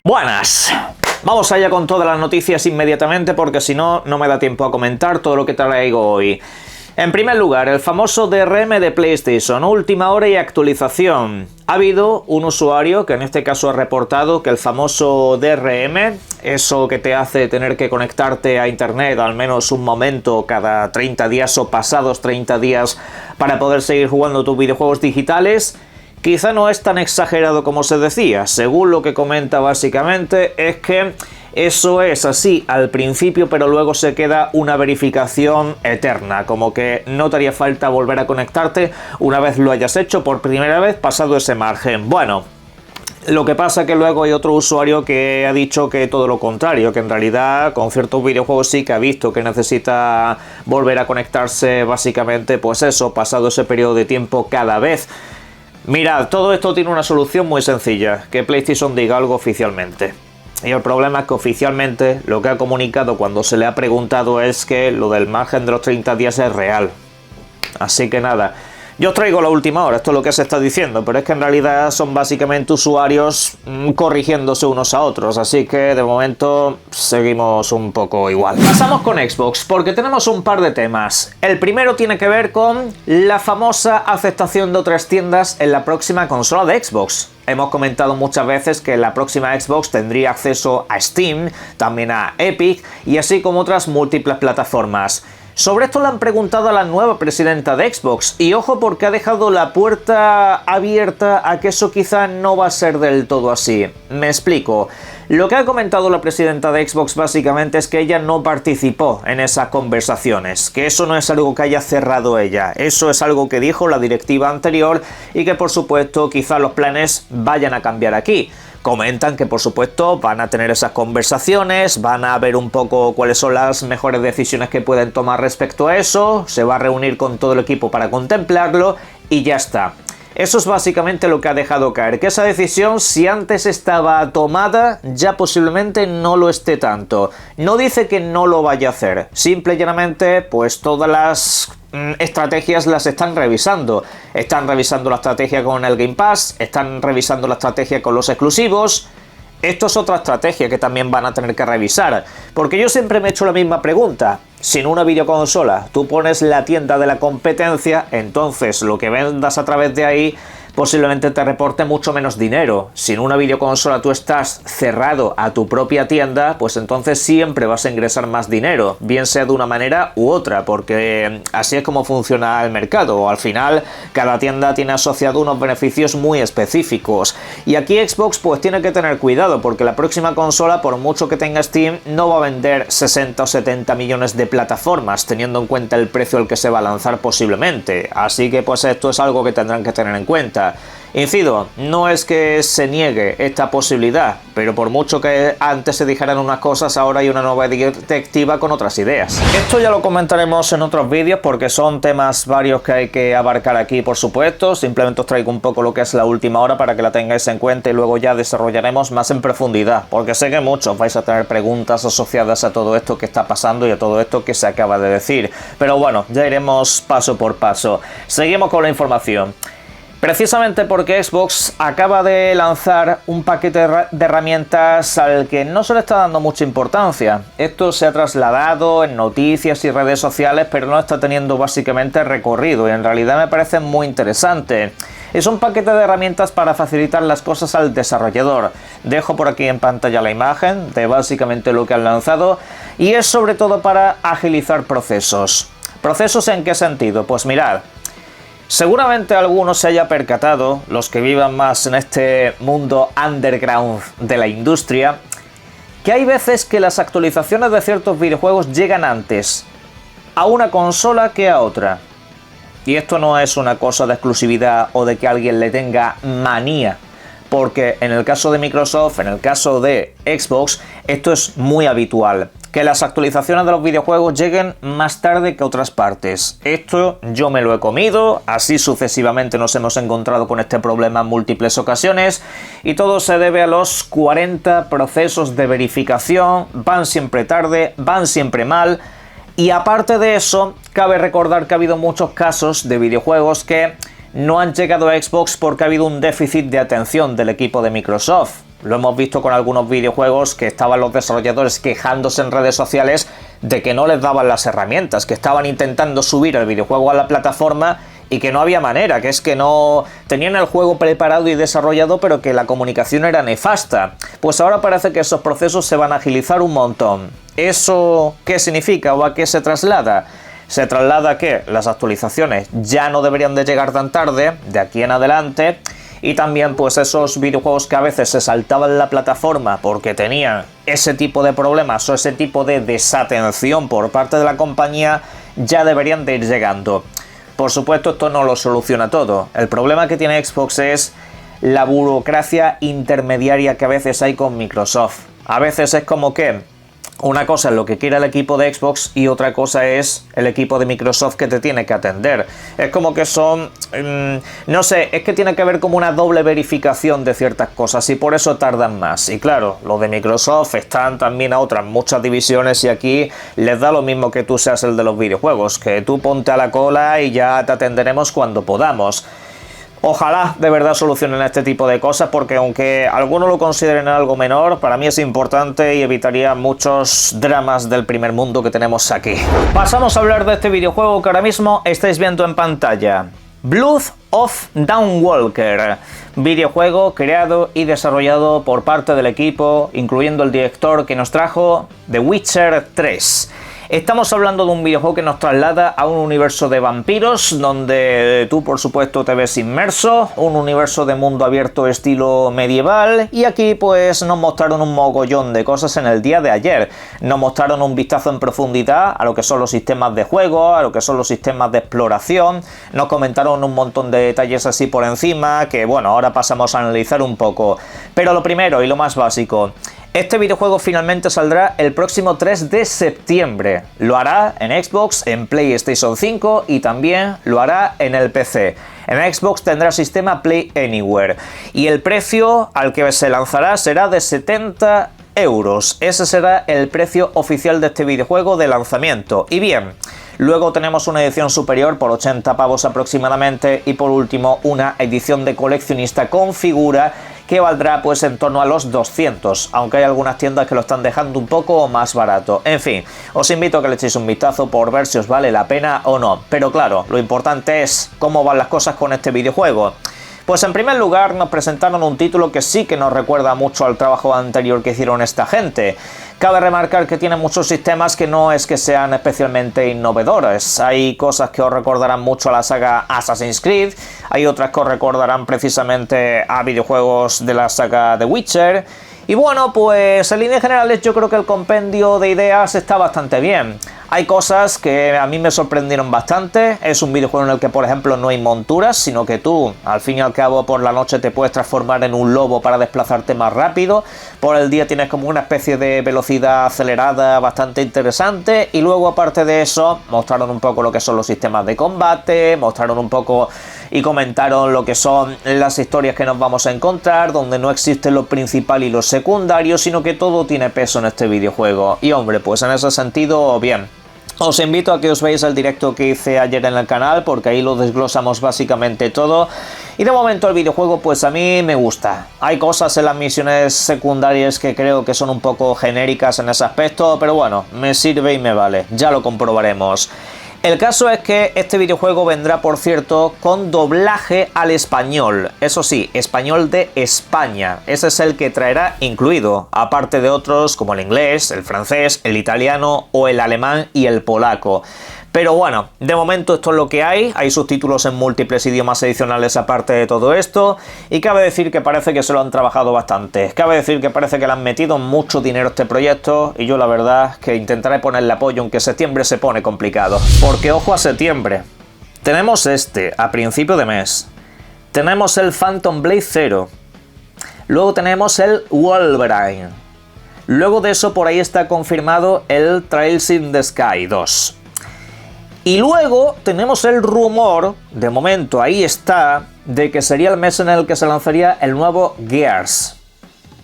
Buenas. Vamos allá con todas las noticias inmediatamente porque si no, no me da tiempo a comentar todo lo que traigo hoy. En primer lugar, el famoso DRM de PlayStation, última hora y actualización. Ha habido un usuario que en este caso ha reportado que el famoso DRM, eso que te hace tener que conectarte a internet al menos un momento cada 30 días o pasados 30 días para poder seguir jugando tus videojuegos digitales, quizá no es tan exagerado como se decía. Según lo que comenta básicamente es que eso es así al principio, pero luego se queda una verificación eterna, como que no te haría falta volver a conectarte una vez lo hayas hecho por primera vez pasado ese margen. Bueno, lo que pasa es que luego hay otro usuario que ha dicho que todo lo contrario, que en realidad con ciertos videojuegos sí que ha visto que necesita volver a conectarse básicamente, pues eso, pasado ese periodo de tiempo cada vez. Mirad, todo esto tiene una solución muy sencilla, que PlayStation diga algo oficialmente. Y el problema es que oficialmente lo que ha comunicado cuando se le ha preguntado es que lo del margen de los 30 días es real. Así que nada, yo os traigo la última hora, esto es lo que se está diciendo, pero es que en realidad son básicamente usuarios corrigiéndose unos a otros, así que de momento seguimos un poco igual. Pasamos con Xbox, porque tenemos un par de temas. El primero tiene que ver con la famosa aceptación de otras tiendas en la próxima consola de Xbox. Hemos comentado muchas veces que la próxima Xbox tendría acceso a Steam, también a Epic y así como otras múltiples plataformas. Sobre esto le han preguntado a la nueva presidenta de Xbox y ojo porque ha dejado la puerta abierta a que eso quizá no va a ser del todo así. Me explico. Lo que ha comentado la presidenta de Xbox básicamente es que ella no participó en esas conversaciones, que eso no es algo que haya cerrado ella, eso es algo que dijo la directiva anterior y que por supuesto quizá los planes vayan a cambiar aquí. Comentan que por supuesto van a tener esas conversaciones, van a ver un poco cuáles son las mejores decisiones que pueden tomar respecto a eso, se va a reunir con todo el equipo para contemplarlo y ya está. Eso es básicamente lo que ha dejado caer, que esa decisión si antes estaba tomada ya posiblemente no lo esté tanto. No dice que no lo vaya a hacer, simple y llanamente pues todas las estrategias las están revisando la estrategia con el Game Pass, están revisando la estrategia con los exclusivos. Esto es otra estrategia que también van a tener que revisar, porque yo siempre me he hecho la misma pregunta. Si en una videoconsola tú pones la tienda de la competencia, entonces lo que vendas a través de ahí posiblemente te reporte mucho menos dinero. Si en una videoconsola tú estás cerrado a tu propia tienda, pues entonces siempre vas a ingresar más dinero, bien sea de una manera u otra, porque así es como funciona el mercado. Al final, cada tienda tiene asociado unos beneficios muy específicos. Y aquí Xbox pues tiene que tener cuidado, porque la próxima consola, por mucho que tenga Steam, no va a vender 60 o 70 millones de plataformas, teniendo en cuenta el precio al que se va a lanzar posiblemente. Así que pues esto es algo que tendrán que tener en cuenta. Incido, no es que se niegue esta posibilidad, pero por mucho que antes se dijeran unas cosas, ahora hay una nueva directiva con otras ideas. Esto ya lo comentaremos en otros vídeos porque son temas varios que hay que abarcar aquí, por supuesto. Simplemente os traigo un poco lo que es la última hora para que la tengáis en cuenta y luego ya desarrollaremos más en profundidad, porque sé que muchos vais a tener preguntas asociadas a todo esto que está pasando y a todo esto que se acaba de decir. Pero bueno, ya iremos paso por paso. Seguimos con la información. Precisamente porque Xbox acaba de lanzar un paquete de herramientas al que no se le está dando mucha importancia. Esto se ha trasladado en noticias y redes sociales, pero no está teniendo básicamente recorrido y en realidad me parece muy interesante. Es un paquete de herramientas para facilitar las cosas al desarrollador. Dejo por aquí en pantalla la imagen de básicamente lo que han lanzado y es sobre todo para agilizar procesos. ¿Procesos en qué sentido? Pues mirad. Seguramente alguno se haya percatado, los que vivan más en este mundo underground de la industria, que hay veces que las actualizaciones de ciertos videojuegos llegan antes a una consola que a otra. Y esto no es una cosa de exclusividad o de que alguien le tenga manía, porque en el caso de Microsoft, en el caso de Xbox, esto es muy habitual. Que las actualizaciones de los videojuegos lleguen más tarde que otras partes. Esto yo me lo he comido, así sucesivamente nos hemos encontrado con este problema en múltiples ocasiones y todo se debe a los 40 procesos de verificación, van siempre tarde, van siempre mal y aparte de eso, cabe recordar que ha habido muchos casos de videojuegos que no han llegado a Xbox porque ha habido un déficit de atención del equipo de Microsoft. lo hemos visto con algunos videojuegos que estaban los desarrolladores quejándose en redes sociales de que no les daban las herramientas, que estaban intentando subir el videojuego a la plataforma y que no había manera, que es que no tenían el juego preparado y desarrollado, pero que la comunicación era nefasta. Pues ahora parece que esos procesos se van a agilizar un montón. ¿Eso qué significa o a qué se traslada? Se traslada a que las actualizaciones ya no deberían de llegar tan tarde, de aquí en adelante, y también pues esos videojuegos que a veces se saltaban la plataforma porque tenían ese tipo de problemas o ese tipo de desatención por parte de la compañía, ya deberían de ir llegando. Por supuesto, esto no lo soluciona todo. El problema que tiene Xbox es la burocracia intermediaria que a veces hay con Microsoft. A veces es como que una cosa es lo que quiere el equipo de Xbox y otra cosa es el equipo de Microsoft que te tiene que atender. Es como que son... no sé, es que tiene que haber como una doble verificación de ciertas cosas y por eso tardan más. Y claro, los de Microsoft están también a otras muchas divisiones y aquí les da lo mismo que tú seas el de los videojuegos, que tú ponte a la cola y ya te atenderemos cuando podamos. Ojalá de verdad solucionen este tipo de cosas, porque aunque algunos lo consideren algo menor, para mí es importante y evitaría muchos dramas del primer mundo que tenemos aquí. Pasamos a hablar de este videojuego que ahora mismo estáis viendo en pantalla. Blood of Dawnwalker, videojuego creado y desarrollado por parte del equipo, incluyendo el director que nos trajo The Witcher 3. Estamos hablando de un videojuego que nos traslada a un universo de vampiros, donde tú por supuesto te ves inmerso, un universo de mundo abierto estilo medieval, y aquí pues nos mostraron un mogollón de cosas en el día de ayer. Nos mostraron un vistazo en profundidad a lo que son los sistemas de juego, a lo que son los sistemas de exploración, nos comentaron un montón de detalles así por encima, que bueno, ahora pasamos a analizar un poco. Pero lo primero y lo más básico, este videojuego finalmente saldrá el próximo 3 de septiembre. Lo hará en Xbox, en PlayStation 5 y también lo hará en el PC. En Xbox tendrá sistema Play Anywhere y el precio al que se lanzará será de 70 euros. Ese será el precio oficial de este videojuego de lanzamiento. Y bien, luego tenemos una edición superior por 80 pavos aproximadamente y por último una edición de coleccionista con figura que valdrá pues en torno a los 200, aunque hay algunas tiendas que lo están dejando un poco más barato. En fin, os invito a que le echéis un vistazo por ver si os vale la pena o no. Pero claro, lo importante es cómo van las cosas con este videojuego. Pues en primer lugar nos presentaron un título que sí que nos recuerda mucho al trabajo anterior que hicieron esta gente. Cabe remarcar que tiene muchos sistemas que no es que sean especialmente innovadores. Hay cosas que os recordarán mucho a la saga Assassin's Creed, hay otras que os recordarán precisamente a videojuegos de la saga The Witcher. Y bueno, pues en líneas generales yo creo que el compendio de ideas está bastante bien. Hay cosas que a mí me sorprendieron bastante. Es un videojuego en el que, por ejemplo, no hay monturas, sino que tú, al fin y al cabo, por la noche te puedes transformar en un lobo para desplazarte más rápido. Por el día tienes como una especie de velocidad acelerada bastante interesante. Y luego, aparte de eso, mostraron un poco lo que son los sistemas de combate, mostraron un poco y comentaron lo que son las historias que nos vamos a encontrar, donde no existe lo principal y lo secundario, sino que todo tiene peso en este videojuego. Y hombre, pues en ese sentido, bien. Os invito a que os veáis el directo que hice ayer en el canal, porque ahí lo desglosamos básicamente todo. Y de momento el videojuego pues a mí me gusta. Hay cosas en las misiones secundarias que creo que son un poco genéricas en ese aspecto, pero bueno, me sirve y me vale, ya lo comprobaremos. El caso es que este videojuego vendrá, por cierto, con doblaje al español. Eso sí, español de España. Ese es el que traerá incluido, aparte de otros como el inglés, el francés, el italiano o el alemán y el polaco. Pero bueno, de momento esto es lo que hay subtítulos en múltiples idiomas adicionales aparte de todo esto, y cabe decir que parece que se lo han trabajado bastante, cabe decir que parece que le han metido mucho dinero a este proyecto, y yo la verdad es que intentaré ponerle apoyo, aunque septiembre se pone complicado. Porque ojo a septiembre, tenemos a principio de mes, tenemos el Phantom Blade 0, luego tenemos el Wolverine, luego de eso por ahí está confirmado el Trails in the Sky 2. Y luego tenemos el rumor, de momento ahí está, de que sería el mes en el que se lanzaría el nuevo Gears.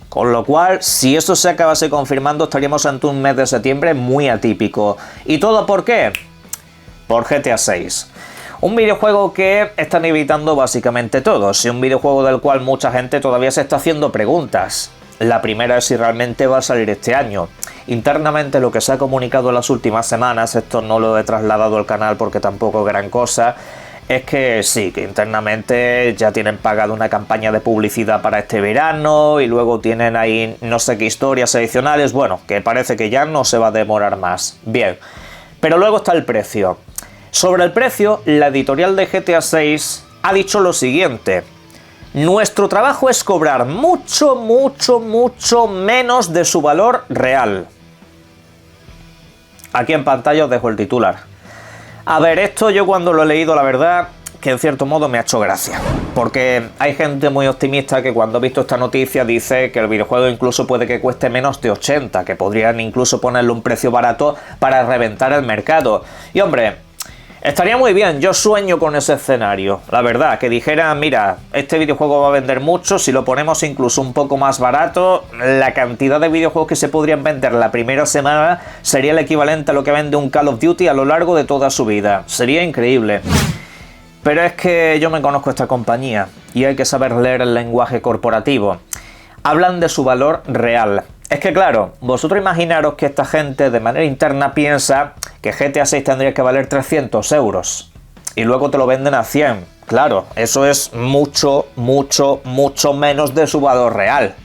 Con lo cual, si esto se acabase confirmando, estaríamos ante un mes de septiembre muy atípico. ¿Y todo por qué? Por GTA 6. Un videojuego que están evitando básicamente todos, y un videojuego del cual mucha gente todavía se está haciendo preguntas. La primera es si realmente va a salir este año. Internamente lo que se ha comunicado en las últimas semanas, esto no lo he trasladado al canal porque tampoco es gran cosa, es que sí, que internamente ya tienen pagado una campaña de publicidad para este verano y luego tienen ahí no sé qué historias adicionales, bueno, que parece que ya no se va a demorar más. Bien, pero luego está el precio. Sobre el precio, la editorial de GTA 6 ha dicho lo siguiente: nuestro trabajo es cobrar mucho, mucho, mucho menos de su valor real. Aquí en pantalla os dejo el titular. A ver, esto yo cuando lo he leído, la verdad que en cierto modo me ha hecho gracia. Porque hay gente muy optimista que cuando ha visto esta noticia dice que el videojuego incluso puede que cueste menos de 80, que podrían incluso ponerle un precio barato para reventar el mercado. Y hombre, estaría muy bien, yo sueño con ese escenario, la verdad, que dijeran, mira, este videojuego va a vender mucho, si lo ponemos incluso un poco más barato, la cantidad de videojuegos que se podrían vender la primera semana sería el equivalente a lo que vende un Call of Duty a lo largo de toda su vida. Sería increíble. Pero es que yo me conozco esta compañía y hay que saber leer el lenguaje corporativo. Hablan de su valor real. Es que claro, vosotros imaginaros que esta gente de manera interna piensa que GTA 6 tendría que valer 300 euros y luego te lo venden a 100. Claro, eso es mucho, mucho, mucho menos de su valor real.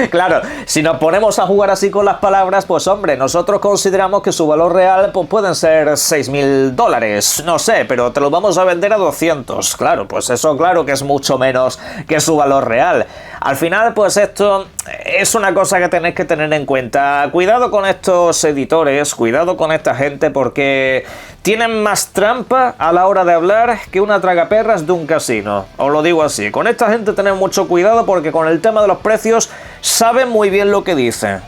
Claro, si nos ponemos a jugar así con las palabras, pues hombre, nosotros consideramos que su valor real pues pueden ser $6.000, no sé, pero te lo vamos a vender a 200. Claro, pues eso claro que es mucho menos que su valor real. Al final, pues esto es una cosa que tenéis que tener en cuenta. Cuidado con estos editores, cuidado con esta gente, porque tienen más trampa a la hora de hablar que una tragaperras de un casino. Os lo digo así. Con esta gente tened mucho cuidado porque con el tema de los precios saben muy bien lo que dicen.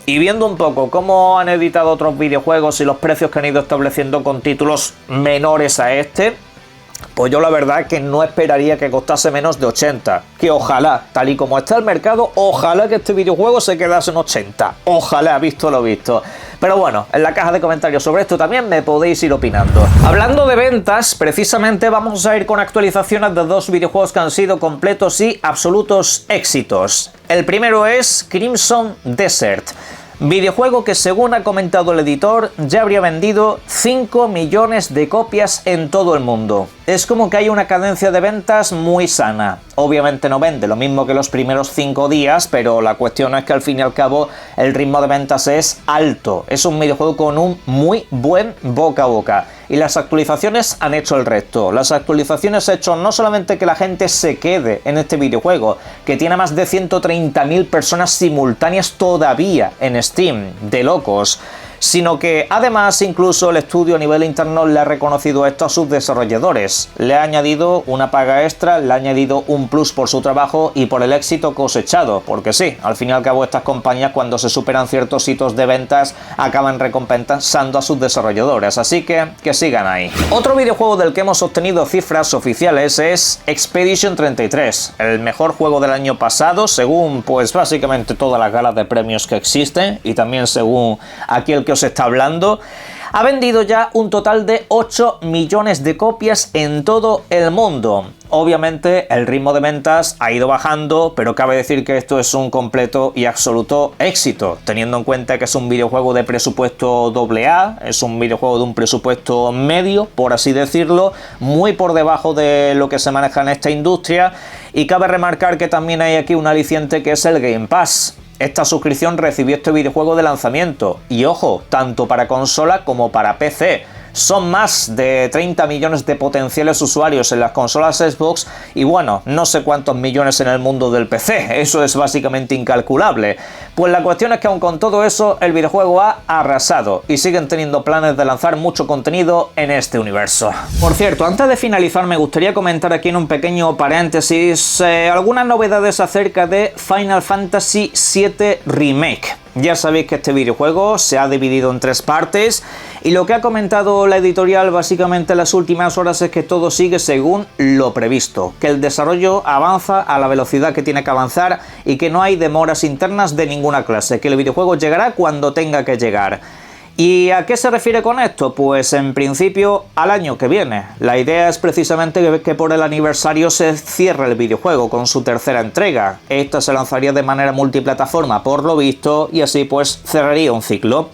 Y viendo un poco cómo han editado otros videojuegos y los precios que han ido estableciendo con títulos menores a este, pues yo la verdad que no esperaría que costase menos de 80. Que ojalá, tal y como está el mercado, ojalá que este videojuego se quedase en 80. Ojalá, visto lo visto. Pero bueno, en la caja de comentarios sobre esto también me podéis ir opinando. Hablando de ventas, precisamente vamos a ir con actualizaciones de dos videojuegos que han sido completos y absolutos éxitos. El primero es Crimson Desert. Videojuego que, según ha comentado el editor, ya habría vendido 5 millones de copias en todo el mundo. Es como que hay una cadencia de ventas muy sana. Obviamente no vende lo mismo que los primeros 5 días, pero la cuestión es que al fin y al cabo el ritmo de ventas es alto. Es un videojuego con un muy buen boca a boca. Y las actualizaciones han hecho el resto. Las actualizaciones han hecho no solamente que la gente se quede en este videojuego, que tiene más de 130.000 personas simultáneas todavía en Steam, de locos, sino que además incluso el estudio a nivel interno le ha reconocido esto a sus desarrolladores. Le ha añadido una paga extra, le ha añadido un plus por su trabajo y por el éxito cosechado, porque sí, al fin y al cabo estas compañías cuando se superan ciertos hitos de ventas acaban recompensando a sus desarrolladores, así que sigan ahí. Otro videojuego del que hemos obtenido cifras oficiales es Expedition 33, el mejor juego del año pasado según pues básicamente todas las galas de premios que existen y también según aquí el que os está hablando. Ha vendido ya un total de 8 millones de copias en todo el mundo. Obviamente el ritmo de ventas ha ido bajando, pero cabe decir que esto es un completo y absoluto éxito, teniendo en cuenta que es un videojuego de presupuesto AA, es un videojuego de un presupuesto medio, por así decirlo, muy por debajo de lo que se maneja en esta industria, y cabe remarcar que también hay aquí un aliciente que es el Game Pass. Esta suscripción recibió este videojuego de lanzamiento, y ojo, tanto para consola como para PC. Son más de 30 millones de potenciales usuarios en las consolas Xbox y bueno, no sé cuántos millones en el mundo del PC, eso es básicamente incalculable. Pues la cuestión es que aun con todo eso, el videojuego ha arrasado y siguen teniendo planes de lanzar mucho contenido en este universo. Por cierto, antes de finalizar me gustaría comentar aquí en un pequeño paréntesis algunas novedades acerca de Final Fantasy VII Remake. Ya sabéis que este videojuego se ha dividido en 3 partes y lo que ha comentado la editorial básicamente en las últimas horas es que todo sigue según lo previsto, que el desarrollo avanza a la velocidad que tiene que avanzar y que no hay demoras internas de ninguna clase, que el videojuego llegará cuando tenga que llegar. ¿Y a qué se refiere con esto? Pues en principio al año que viene. La idea es precisamente que por el aniversario se cierre el videojuego con su tercera entrega. Esta se lanzaría de manera multiplataforma por lo visto y así pues cerraría un ciclo.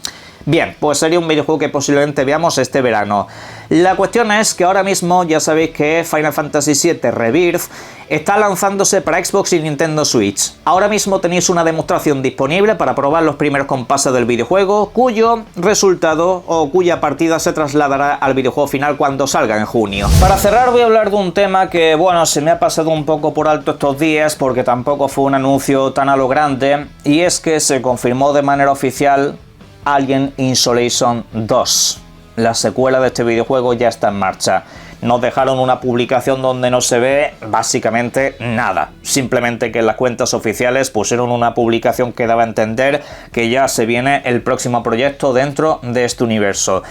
Bien, pues sería un videojuego que posiblemente veamos este verano. La cuestión es que ahora mismo ya sabéis que Final Fantasy VII Rebirth está lanzándose para Xbox y Nintendo Switch. Ahora mismo tenéis una demostración disponible para probar los primeros compases del videojuego, cuyo resultado o cuya partida se trasladará al videojuego final cuando salga en junio. Para cerrar voy a hablar de un tema que, bueno, se me ha pasado un poco por alto estos días porque tampoco fue un anuncio tan a lo grande, y es que se confirmó de manera oficial Alien Isolation 2. La secuela de este videojuego ya está en marcha. Nos dejaron una publicación donde no se ve básicamente nada. Simplemente que en las cuentas oficiales pusieron una publicación que daba a entender que ya se viene el próximo proyecto dentro de este universo.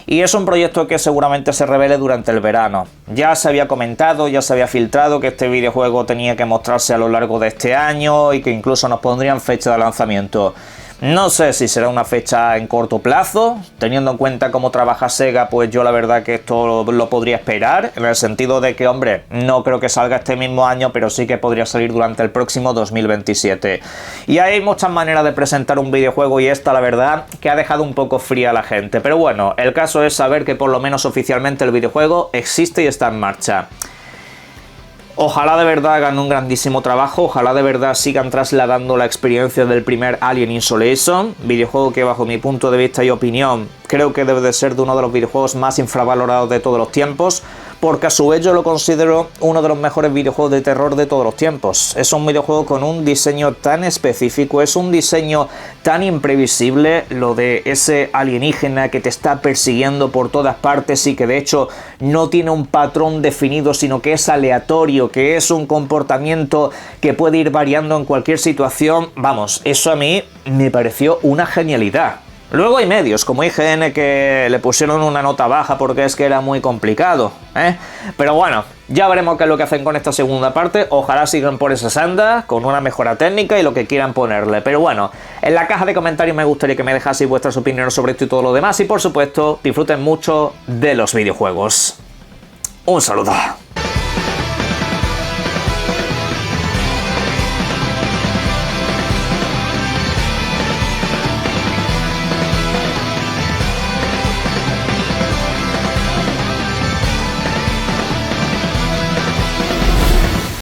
Y es un proyecto que seguramente se revele durante el verano. Ya se había comentado, ya se había filtrado que este videojuego tenía que mostrarse a lo largo de este año y que incluso nos pondrían fecha de lanzamiento. No sé si será una fecha en corto plazo, teniendo en cuenta cómo trabaja Sega, pues yo la verdad que esto lo podría esperar, en el sentido de que, hombre, no creo que salga este mismo año, pero sí que podría salir durante el próximo 2027. Y hay muchas maneras de presentar un videojuego y esta, la verdad, que ha dejado un poco fría a la gente. Pero bueno, el caso es saber que por lo menos oficialmente el videojuego existe y está en marcha. Ojalá de verdad hagan un grandísimo trabajo, ojalá de verdad sigan trasladando la experiencia del primer Alien Isolation, videojuego que bajo mi punto de vista y opinión creo que debe de ser de uno de los videojuegos más infravalorados de todos los tiempos, porque a su vez yo lo considero uno de los mejores videojuegos de terror de todos los tiempos. Es un videojuego con un diseño tan específico, es un diseño tan imprevisible, lo de ese alienígena que te está persiguiendo por todas partes y que de hecho no tiene un patrón definido, sino que es aleatorio, que es un comportamiento que puede ir variando en cualquier situación. Vamos, eso a mí me pareció una genialidad. Luego hay medios como IGN que le pusieron una nota baja porque es que era muy complicado, ¿eh? Pero bueno, ya veremos qué es lo que hacen con esta segunda parte. Ojalá sigan por esa senda, con una mejora técnica y lo que quieran ponerle. Pero bueno, en la caja de comentarios me gustaría que me dejaseis vuestras opiniones sobre esto y todo lo demás. Y por supuesto, disfruten mucho de los videojuegos. Un saludo.